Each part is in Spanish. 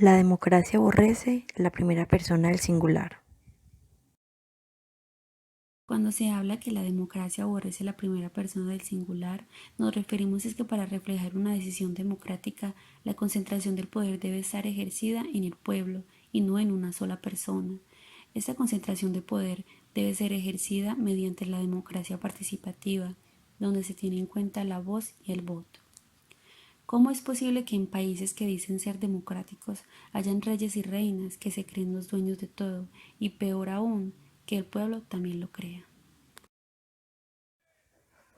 La democracia aborrece la primera persona del singular. Cuando se habla que la democracia aborrece la primera persona del singular, nos referimos es que para reflejar una decisión democrática, la concentración del poder debe estar ejercida en el pueblo y no en una sola persona. Esta concentración de poder debe ser ejercida mediante la democracia participativa, donde se tiene en cuenta la voz y el voto. ¿Cómo es posible que en países que dicen ser democráticos hayan reyes y reinas que se creen los dueños de todo y peor aún, que el pueblo también lo crea?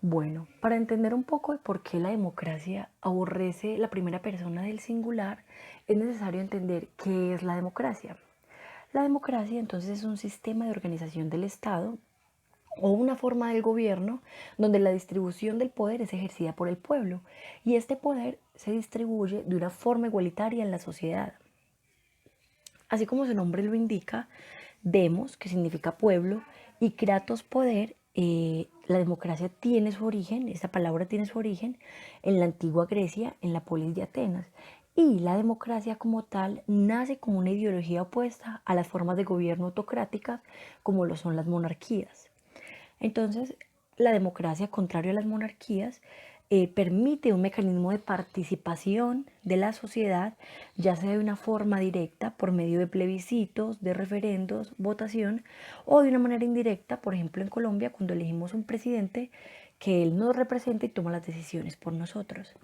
Bueno, para entender un poco de por qué la democracia aborrece la primera persona del singular, es necesario entender qué es la democracia. La democracia entonces es un sistema de organización del Estado o una forma del gobierno donde la distribución del poder es ejercida por el pueblo y este poder se distribuye de una forma igualitaria en la sociedad. Así como su nombre lo indica, demos, que significa pueblo, y kratos, poder, la democracia tiene su origen, esta palabra tiene su origen en la antigua Grecia, en la polis de Atenas. Y la democracia como tal nace como una ideología opuesta a las formas de gobierno autocráticas como lo son las monarquías. Entonces, la democracia, contrario a las monarquías, permite un mecanismo de participación de la sociedad, ya sea de una forma directa por medio de plebiscitos, de referendos, votación, o de una manera indirecta, por ejemplo en Colombia, cuando elegimos un presidente que él nos representa y toma las decisiones por nosotros.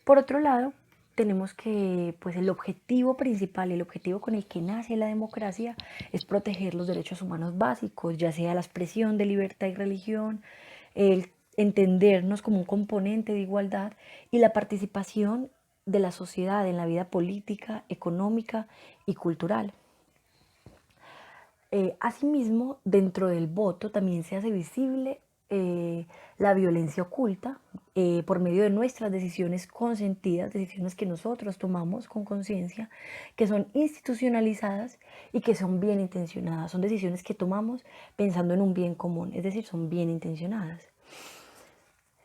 Por otro lado, tenemos que pues el objetivo principal, el objetivo con el que nace la democracia es proteger los derechos humanos básicos, ya sea la expresión de libertad y religión, el entendernos como un componente de igualdad y la participación de la sociedad en la vida política, económica y cultural. Asimismo, dentro del voto también se hace visible la violencia oculta por medio de nuestras decisiones consentidas, decisiones que nosotros tomamos con conciencia, que son institucionalizadas y que son bien intencionadas. Son decisiones que tomamos pensando en un bien común, es decir, son bien intencionadas.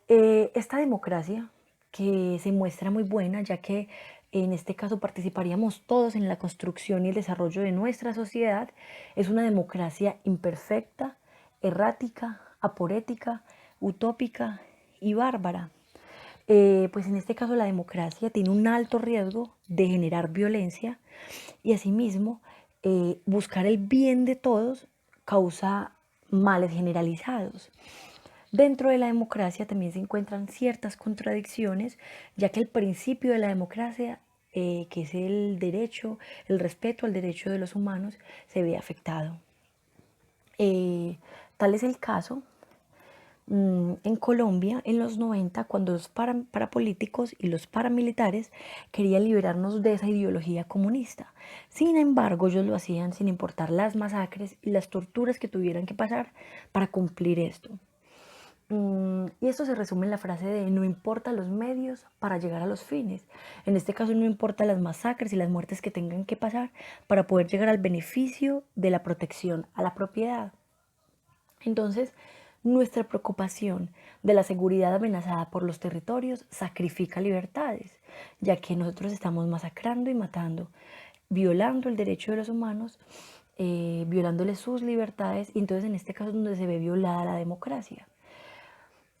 Esta democracia que se muestra muy buena, ya que en este caso participaríamos todos en la construcción y el desarrollo de nuestra sociedad, es una democracia imperfecta, errática, aporética, utópica y bárbara. Pues en este caso la democracia tiene un alto riesgo de generar violencia y asimismo buscar el bien de todos causa males generalizados. Dentro de la democracia también se encuentran ciertas contradicciones, ya que el principio de la democracia, que es el derecho, el respeto al derecho de los humanos, se ve afectado. Tal es el caso en Colombia en los 90, cuando los parapolíticos y los paramilitares querían liberarnos de esa ideología comunista. Sin embargo, ellos lo hacían sin importar las masacres y las torturas que tuvieran que pasar para cumplir esto. Y esto se resume en la frase de no importa los medios para llegar a los fines. En este caso no importa las masacres y las muertes que tengan que pasar para poder llegar al beneficio de la protección a la propiedad. Entonces, nuestra preocupación de la seguridad amenazada por los territorios sacrifica libertades, ya que nosotros estamos masacrando y matando, violando el derecho de los humanos, violándoles sus libertades, y entonces en este caso es donde se ve violada la democracia.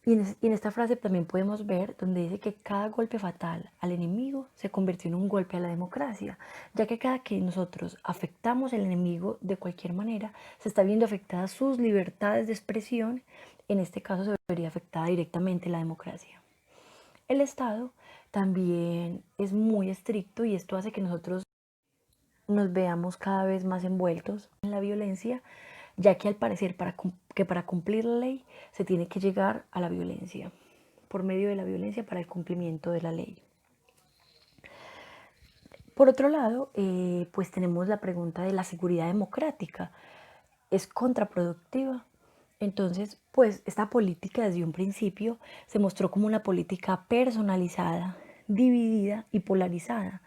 Y en esta frase también podemos ver donde dice que cada golpe fatal al enemigo se convirtió en un golpe a la democracia, ya que cada que nosotros afectamos al enemigo de cualquier manera, se está viendo afectadas sus libertades de expresión, en este caso se vería afectada directamente la democracia. El Estado también es muy estricto y esto hace que nosotros nos veamos cada vez más envueltos en la violencia, ya que al parecer para cumplir la ley se tiene que llegar a la violencia, por medio de la violencia para el cumplimiento de la ley. Por otro lado, pues tenemos la pregunta de la seguridad democrática. ¿Es contraproductiva? Entonces, pues esta política desde un principio se mostró como una política personalizada, dividida y polarizada.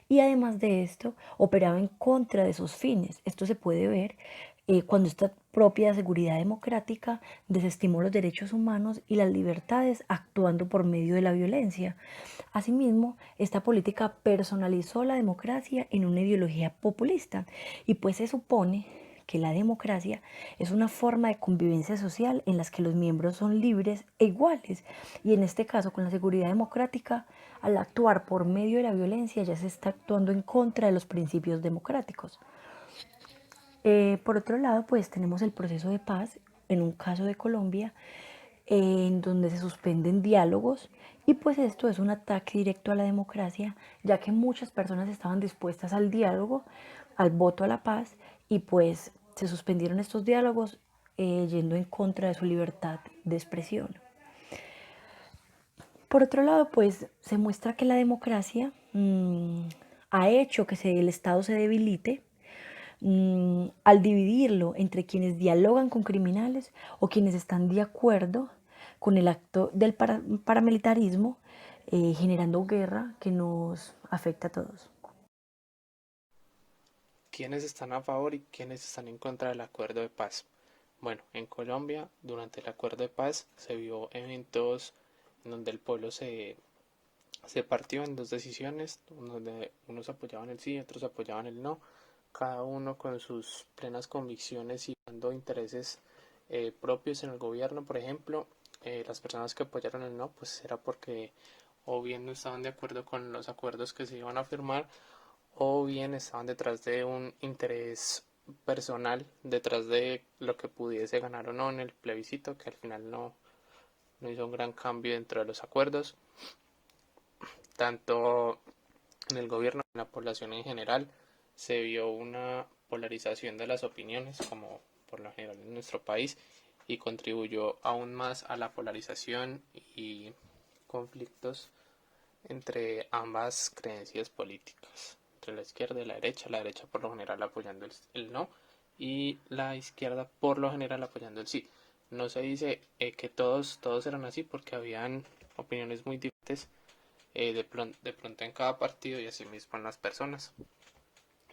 Y además de esto, operaba en contra de sus fines. Esto se puede ver cuando esta propia seguridad democrática desestimó los derechos humanos y las libertades actuando por medio de la violencia. Asimismo, esta política personalizó la democracia en una ideología populista y pues se supone que la democracia es una forma de convivencia social en las que los miembros son libres e iguales. Y en este caso, con la seguridad democrática, al actuar por medio de la violencia ya se está actuando en contra de los principios democráticos. Por otro lado, pues tenemos el proceso de paz, en un caso de Colombia, en donde se suspenden diálogos y pues esto es un ataque directo a la democracia, ya que muchas personas estaban dispuestas al diálogo, al voto a la paz y pues se suspendieron estos diálogos yendo en contra de su libertad de expresión. Por otro lado, pues se muestra que la democracia ha hecho que el Estado se debilite al dividirlo entre quienes dialogan con criminales o quienes están de acuerdo con el acto del paramilitarismo, generando guerra que nos afecta a todos. ¿Quiénes están a favor y quiénes están en contra del acuerdo de paz? Bueno, en Colombia, durante el acuerdo de paz, se vio eventos en donde el pueblo se partió en dos decisiones, donde unos apoyaban el sí y otros apoyaban el no, cada uno con sus plenas convicciones y dando intereses propios en el gobierno. Por ejemplo, las personas que apoyaron el no, pues era porque o bien no estaban de acuerdo con los acuerdos que se iban a firmar, o bien estaban detrás de un interés personal, detrás de lo que pudiese ganar o no en el plebiscito, que al final no hizo un gran cambio dentro de los acuerdos, tanto en el gobierno como en la población en general. Se vio una polarización de las opiniones, como por lo general en nuestro país, y contribuyó aún más a la polarización y conflictos entre ambas creencias políticas, entre la izquierda y la derecha por lo general apoyando el no y la izquierda por lo general apoyando el sí. No se dice que todos eran así, porque habían opiniones muy diferentes de pronto en cada partido y así mismo en las personas.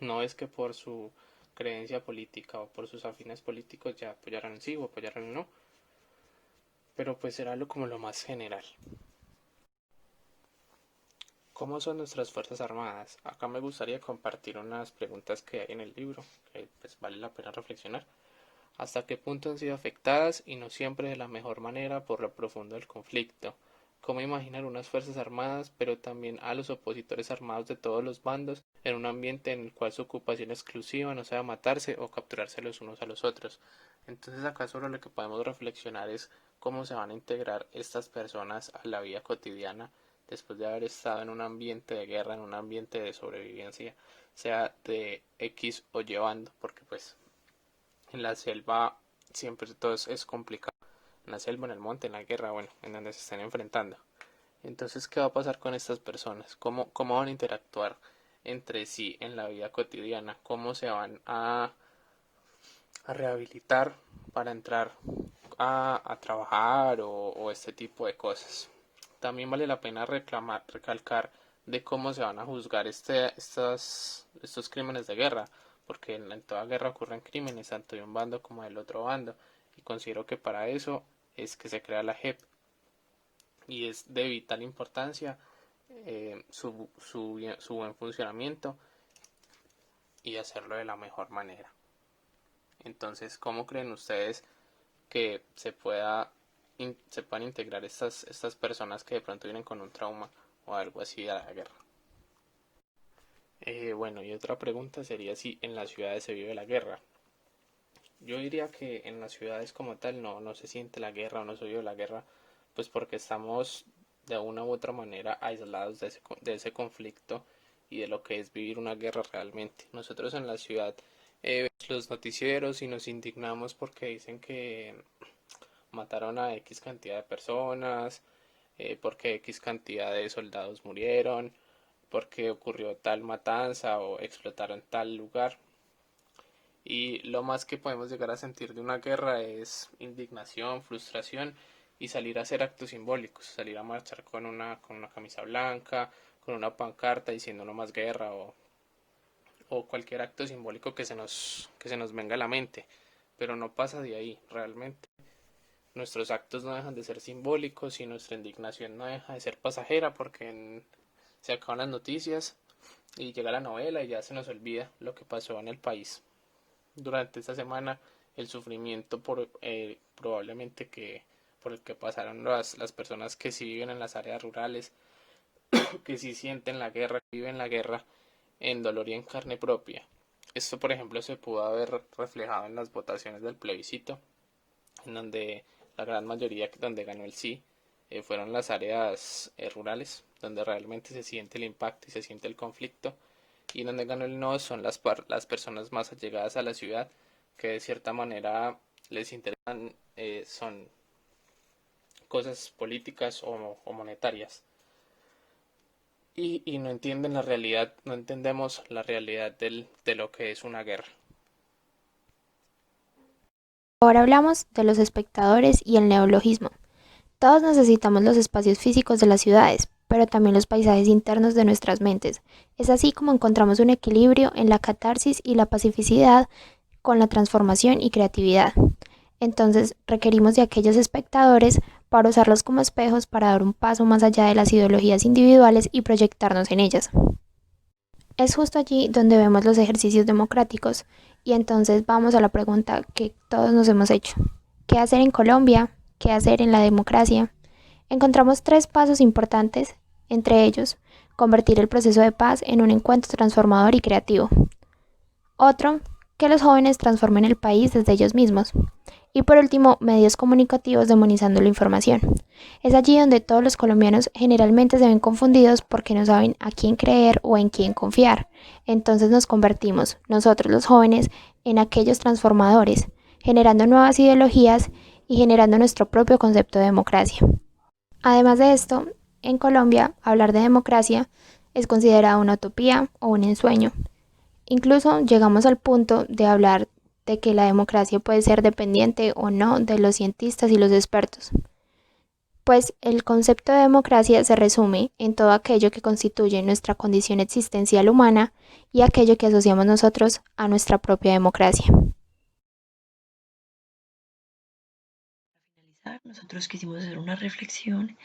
No es que por su creencia política o por sus afines políticos ya apoyaran el sí o apoyaran el no, pero pues era como lo más general. ¿Cómo son nuestras Fuerzas Armadas? Acá me gustaría compartir unas preguntas que hay en el libro, que pues vale la pena reflexionar. ¿Hasta qué punto han sido afectadas, y no siempre de la mejor manera, por lo profundo del conflicto? ¿Cómo imaginar unas Fuerzas Armadas, pero también a los opositores armados de todos los bandos, en un ambiente en el cual su ocupación exclusiva no sea matarse o capturarse los unos a los otros? Entonces acá solo lo que podemos reflexionar es cómo se van a integrar estas personas a la vida cotidiana después de haber estado en un ambiente de guerra, en un ambiente de sobrevivencia, sea de X o Y bando, porque pues en la selva siempre todo es complicado. En la selva, en el monte, en la guerra, bueno, en donde se estén enfrentando. Entonces, ¿qué va a pasar con estas personas? ¿Cómo van a interactuar entre sí en la vida cotidiana? ¿Cómo se van a rehabilitar para entrar a trabajar o este tipo de cosas? También vale la pena recalcar de cómo se van a juzgar estos crímenes de guerra, porque en toda guerra ocurren crímenes, tanto de un bando como del otro bando, y considero que para eso es que se crea la JEP, y es de vital importancia su buen funcionamiento y hacerlo de la mejor manera. Entonces, ¿cómo creen ustedes que se puedan integrar estas personas que de pronto vienen con un trauma o algo así a la guerra? Bueno, y otra pregunta sería si en las ciudades se vive la guerra. Yo diría que en las ciudades como tal no se siente la guerra o no se vive la guerra, pues porque estamos de una u otra manera aislados de ese conflicto y de lo que es vivir una guerra realmente. Nosotros en la ciudad vemos los noticieros y nos indignamos porque dicen que mataron a X cantidad de personas, porque X cantidad de soldados murieron, porque ocurrió tal matanza o explotaron tal lugar. Y lo más que podemos llegar a sentir de una guerra es indignación, frustración y salir a hacer actos simbólicos, salir a marchar con una camisa blanca, con una pancarta diciendo no más guerra o cualquier acto simbólico que se nos venga a la mente. pero no pasa de ahí realmente. Nuestros actos no dejan de ser simbólicos y nuestra indignación no deja de ser pasajera porque se acaban las noticias y llega la novela y ya se nos olvida lo que pasó en el país durante esta semana, el sufrimiento probablemente que por el que pasaron las personas que sí viven en las áreas rurales, que sí sienten la guerra, que viven la guerra en dolor y en carne propia. Esto, por ejemplo, se pudo haber reflejado en las votaciones del plebiscito, en donde la gran mayoría, donde ganó el sí, fueron las áreas rurales, donde realmente se siente el impacto y se siente el conflicto, y donde ganó el no son las personas más allegadas a la ciudad, que de cierta manera les interesan, son cosas políticas o monetarias. Y no entienden la realidad, no entendemos la realidad de lo que es una guerra. Ahora hablamos de los espectadores y el neologismo. Todos necesitamos los espacios físicos de las ciudades, pero también los paisajes internos de nuestras mentes. Es así como encontramos un equilibrio en la catarsis y la pacificidad con la transformación y creatividad. Entonces requerimos de aquellos espectadores para usarlos como espejos para dar un paso más allá de las ideologías individuales y proyectarnos en ellas. Es justo allí donde vemos los ejercicios democráticos y entonces vamos a la pregunta que todos nos hemos hecho. ¿Qué hacer en Colombia? ¿Qué hacer en la democracia? Encontramos tres pasos importantes, entre ellos, convertir el proceso de paz en un encuentro transformador y creativo. Otro, que los jóvenes transformen el país desde ellos mismos. Y por último, medios comunicativos demonizando la información. Es allí donde todos los colombianos generalmente se ven confundidos porque no saben a quién creer o en quién confiar. Entonces nos convertimos, nosotros los jóvenes, en aquellos transformadores, generando nuevas ideologías y generando nuestro propio concepto de democracia. Además de esto, en Colombia, hablar de democracia es considerado una utopía o un ensueño. Incluso llegamos al punto de hablar de que la democracia puede ser dependiente o no de los cientistas y los expertos. Pues el concepto de democracia se resume en todo aquello que constituye nuestra condición existencial humana y aquello que asociamos nosotros a nuestra propia democracia. Nosotros quisimos hacer una reflexión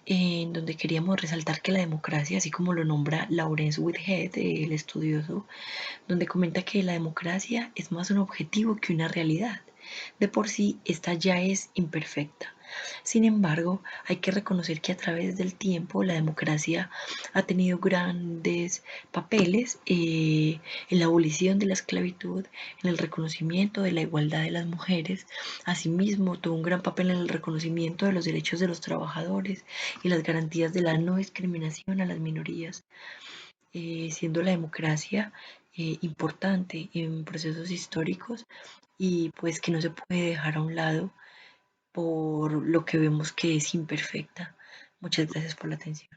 en donde queríamos resaltar que la democracia, así como lo nombra Lawrence Whitehead, el estudioso, donde comenta que la democracia es más un objetivo que una realidad. De por sí, esta ya es imperfecta. Sin embargo, hay que reconocer que a través del tiempo la democracia ha tenido grandes papeles en la abolición de la esclavitud, en el reconocimiento de la igualdad de las mujeres. Asimismo, tuvo un gran papel en el reconocimiento de los derechos de los trabajadores y las garantías de la no discriminación a las minorías, siendo la democracia importante en procesos históricos y pues que no se puede dejar a un lado por lo que vemos que es imperfecta. Muchas gracias por la atención.